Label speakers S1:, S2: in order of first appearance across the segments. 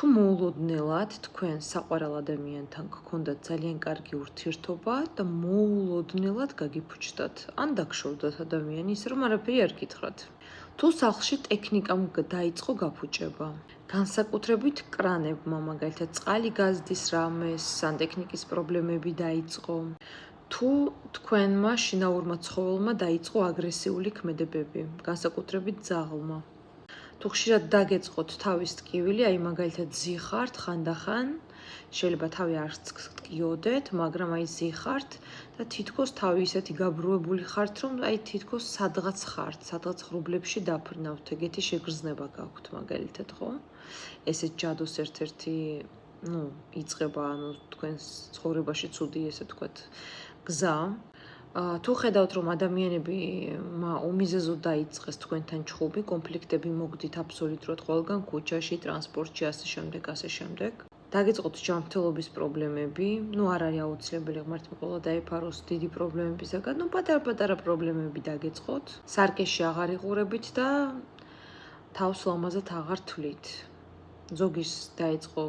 S1: თუ მოულოდნელად თქვენ საყვარელ ადამიანთან გქონდათ ძალიან კარგი ურთიერთობა და მოულოდნელად გაგიფუჭდათ, ან დაგშორდათ ადამიანი ისე რომ არაფერი არ გითხრათ. თუ სახლში ტექნიკამ დაიწყო გაფუჭება, განსაკუთრებით კრანებმა, მაგალითად წყალი გაზდის რამეს, სანტექნიკის პრობლემები დაიწყო, თუ თქვენმა შინაურმა ცხოველმა დაიწყო აგრესიული ქმედებები, განსაკუთრებით ძაღლმა. თუ ხშირად დაგეწყოთ თავის ტკივილი, აი მაგალითად ზიხართ ხანდახან, შეიძლება თავი არც ტკიოდეთ, მაგრამ აი ზიხართ და თითქოს თავი ისეთი გაბრუებული ხართ, რომ აი თითქოს სადღაც ხართ, სადღაც ღრუბლებში დაფრნავთ, ეგეთი შეგრძნება გაქვთ მაგალითად, ხო? ესეც ჯადოს ერთ-ერთი, იწყება, თქვენს ცხოვრებაში ცუდი, ესე ვთქვათ, გზა. თუ ხედავთ, რომ ადამიანები უმიზეზოდ დაიწყეს თქვენთან ჩხუბი, კონფლიქტები მოგდით აბსოლუტურად ყველგან, ქუჩაში, ტრანსპორტში, ასე შემდეგ. დაგეწყოთ ჯანმრთელობის პრობლემები, არ არის აუცილებელი ღმერთი ყველა დაეფაროს დიდი პრობლემებისაგან, პატარ-პატარა პრობლემები დაგეწყოთ, სარკეში აღარ იღურებით და თავს ლამაზად აღარ თვლით. ზოგის დაიწყო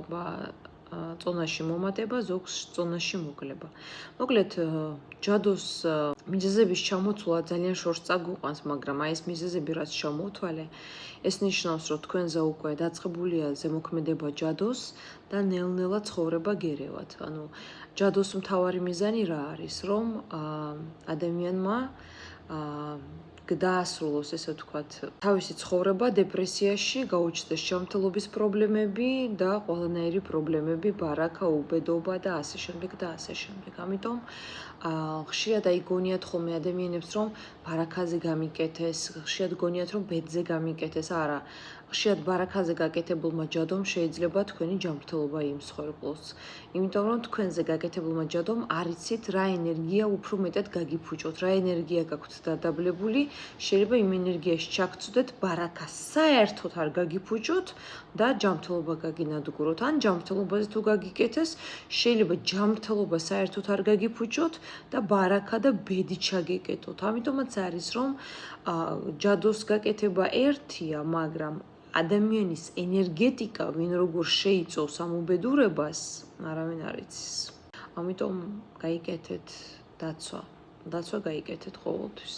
S1: წონაში მომატება, ზოგს წონაში მოკლება. მოკლედ, ჯადოს მიზეზების ჩამოცვლა ძალიან შორს წაგვიყვანს, მაგრამ აი ეს მიზეზები რაც ჩამოვთვალე, ეს ნიშნავს, რომ თქვენზე უკვე დაწყებულია ზემოქმედება ჯადოს და ნელ-ნელა ცხოვრება გერევათ. ჯადოს მთავარი მიზანი რა არის, რომ ადამიანმა დაასრულოს, ესე ვთქვათ, თავისი ცხოვრება დეპრესიაში, გაუჩნდეს ჯანმრთელობის პრობლემები და ყველანაირი პრობლემები, ბარაკა, უბედობა და ასე შემდეგ. ამიტომ ხშირად აიგონიათ ხოლმე ადამიანებს, რომ ბარაქაზე გამიკეთეს, ხშირად გონიათ, რომ ბედზე გამიკეთეს, არა. ხშირად ბარაქაზე გაკეთებულმა ჯადომ შეიძლება თქვენი ჯანმრთელობა იმსხვერპლოს. იმიტომ რომ თქვენზე გაკეთებულმა ჯადომ არ იცით რა ენერგია უფრო მეტად გაგიფუჭოთ, რა ენერგია გაქვთ დადაბლებული, შეიძლება იმ ენერგიაში ჩაგწვდეთ ბარაკა საერთოდ არ გაგიფუჭოთ და ჯანმრთელობა გაგინადგუროთ. ან ჯანმრთელობაზე თუ გაგიკეთეს, შეიძლება ჯანმრთელობა საერთოდ არ გაგიფუჭოთ და ბარაკა და ბედი ჩაგეკეტოთ. ამიტომაც არის, რომ ჯადოს გაკეთება ერთია, მაგრამ ადამიანის ენერგეტიკა, ვინ როგორ შეიწოვს ამ უბედურებას, არავინ არ იცის. ამიტომ გაიკეთეთ დაცვა. დაცვა გაიკეთეთ ყოველთვის.